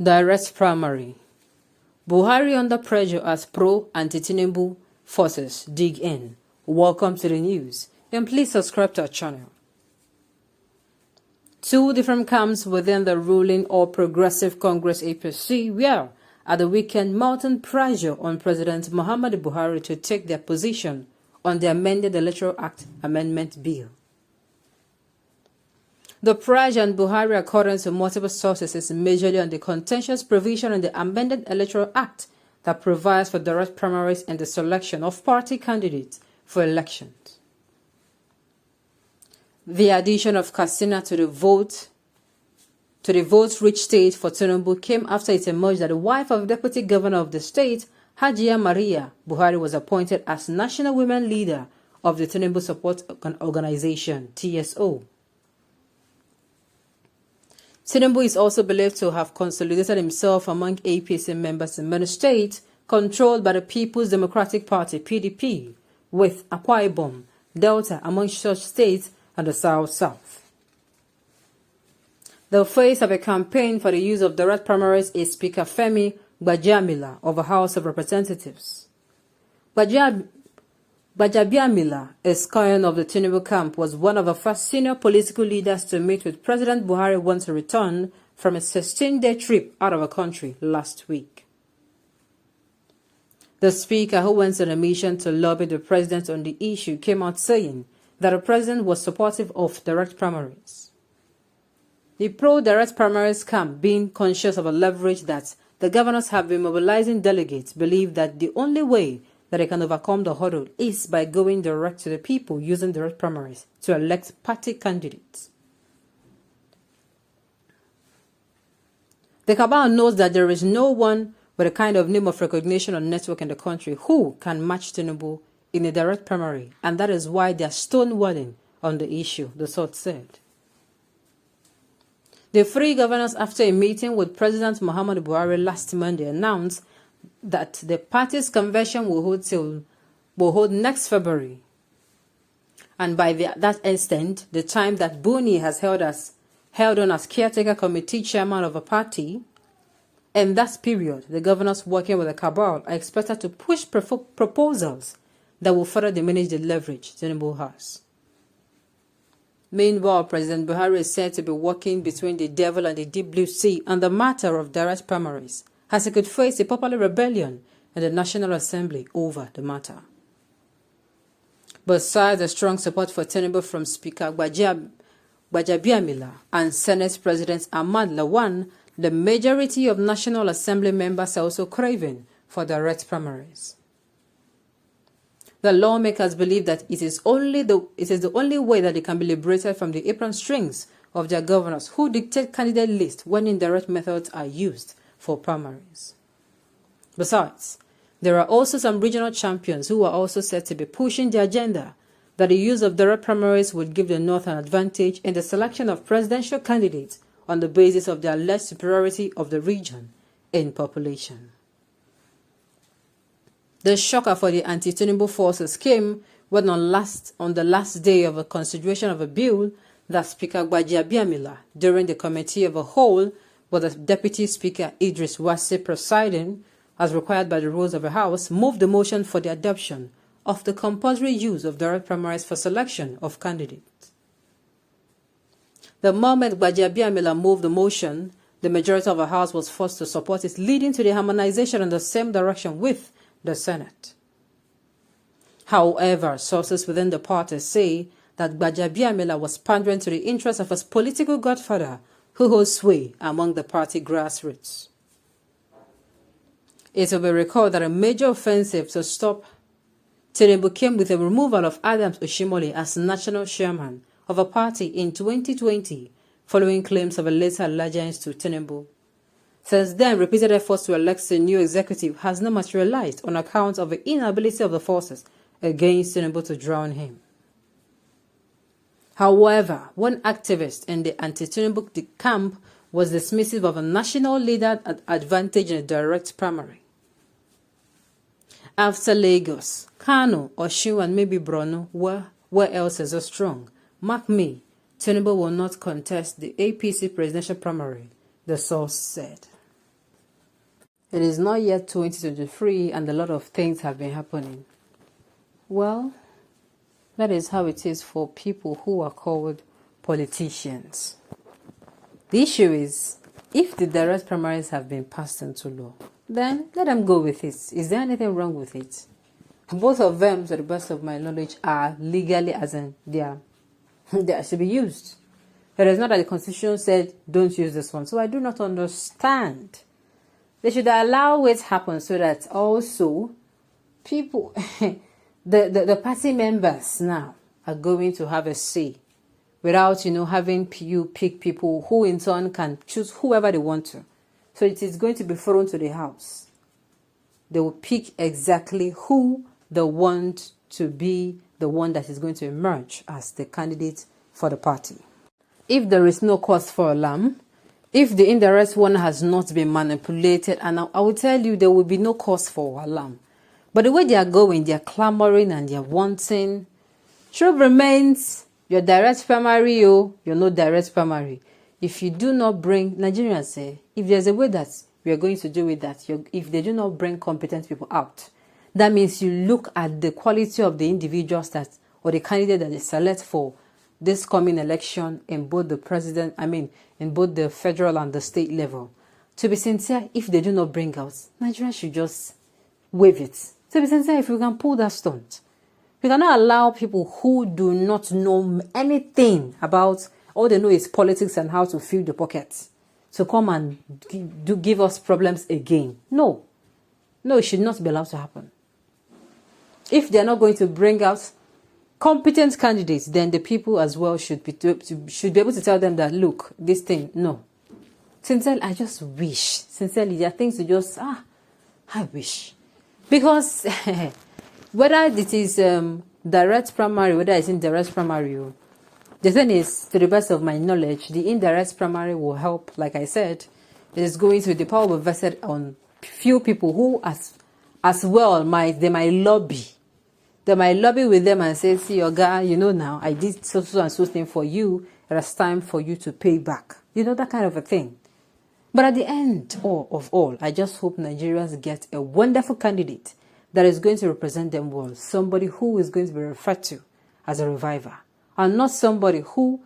Direct primary. Buhari under pressure as pro-anti-Tinubu forces dig in. Welcome to the news, and please subscribe to our channel. Two different camps within the ruling All Progressive Congress APC were at the weekend mounting pressure on President Muhammadu Buhari to take their position on the amended Electoral Act Amendment Bill. The pressure on Buhari, according to multiple sources, is majorly on the contentious provision in the amended Electoral Act that provides for direct primaries and the selection of party candidates for elections. The addition of Katsina to the vote-rich state for Tinubu came after it emerged that the wife of the deputy governor of the state, Hajiya Maria Buhari, was appointed as national women leader of the Tinubu Support Organization, TSO. Tinubu is also believed to have consolidated himself among APC members in many states controlled by the People's Democratic Party, PDP, with Akwa Ibom, Delta among such states and the South. The face of a campaign for the use of direct primaries is Speaker Femi Gbajabiamila of the House of Representatives. Gbajabiamila, a scion of the Tinubu camp, was one of the first senior political leaders to meet with President Buhari once he returned from a 16-day trip out of the country last week. The speaker, who went on a mission to lobby the president on the issue, came out saying that the president was supportive of direct primaries. The pro-direct primaries camp, being conscious of a leverage that the governors have been mobilizing delegates, believe that the only way that they can overcome the hurdle is by going direct to the people using direct primaries to elect party candidates. The cabal knows that there is no one with a kind of name of recognition or network in the country who can match Tinubu in a direct primary, and that is why they are stonewalling on the issue, the source said. The three governors, after a meeting with President Muhammadu Buhari last Monday, announced that the party's convention will hold next February. And by that instant, the time that Buni has held on as caretaker committee chairman of a party, in that period, the governors working with the cabal are expected to push proposals that will further diminish the leverage Tinubu has. Meanwhile, President Buhari is said to be working between the devil and the deep blue sea on the matter of direct primaries, as he could face a popular rebellion in the National Assembly over the matter. Besides the strong support for Tinubu from Speaker Gbajabiamila and Senate President Ahmad Lawan, the majority of National Assembly members are also craving for direct primaries. The lawmakers believe that it is the only way that they can be liberated from the apron strings of their governors who dictate candidate lists when indirect methods are used for primaries. Besides, there are also some regional champions who are also said to be pushing the agenda that the use of direct primaries would give the North an advantage in the selection of presidential candidates on the basis of the alleged superiority of the region in population. The shocker for the anti-Tinubu forces came when on the last day of a consideration of a bill that Speaker Gbajabiamila, during the Committee of the Whole, with the Deputy Speaker Idris Wase presiding, as required by the rules of the House, moved the motion for the adoption of the compulsory use of direct primaries for selection of candidates. The moment Gbajabiamila moved the motion, the majority of the House was forced to support it, leading to the harmonization in the same direction with the Senate. However, sources within the party say that Gbajabiamila was pandering to the interests of his political godfather, who holds sway among the party grassroots. It will be recalled that a major offensive to stop Tinubu came with the removal of Adams Oshimole as national chairman of a party in 2020, following claims of a later allegiance to Tinubu. Since then, repeated efforts to elect a new executive has not materialized on account of the inability of the forces against Tinubu to drown him. However, one activist in the anti-Tinubu camp was dismissive of a national leader advantage in a direct primary. After Lagos, Kano, Osun, and maybe Borno, where else is so strong, mark me, Tinubu will not contest the APC presidential primary, the source said. It is not yet 2023 and a lot of things have been happening. Well, that is how it is for people who are called politicians. The issue is, if the direct primaries have been passed into law, then let them go with it. Is there anything wrong with it? Both of them, to the best of my knowledge, are legally, as in they should be used. It is not that the Constitution said, don't use this one. So I do not understand. They should allow it happen so that also people, the party members now are going to have a say without, having you pick people who in turn can choose whoever they want to. So it is going to be thrown to the House. They will pick exactly who they want to be the one that is going to emerge as the candidate for the party. If there is no cause for alarm, if the indirect one has not been manipulated, and I will tell you there will be no cause for alarm. But the way they are going, they are clamoring and they are wanting. Truth remains, your direct primary, you're no direct primary. If you do not bring, Nigerians say, if there's a way that we are going to do with that, if they do not bring competent people out, that means you look at the quality of the individuals or the candidate that they select for this coming election in both in both the federal and the state level. To be sincere, if they do not bring out, Nigeria should just waive it. To be sincere, if we can pull that stunt, we cannot allow people who do not know anything about, all they know is politics and how to fill the pockets, to come and give us problems again. No, it should not be allowed to happen. If they're not going to bring out competent candidates, then the people as well should be able to tell them that, look, this thing, no. Sincerely, I just wish, sincerely, there are things to just, I wish. Because whether it is direct primary, whether it's indirect primary, the thing is, to the best of my knowledge, the indirect primary will help, like I said, it is going to, the power will be vested on few people who as well they might lobby. They might lobby with them and say, see, your guy, now, I did so and so thing for you. It is time for you to pay back. That kind of a thing. But at the end of all, I just hope Nigerians get a wonderful candidate that is going to represent them well. Somebody who is going to be referred to as a reviver. And not somebody who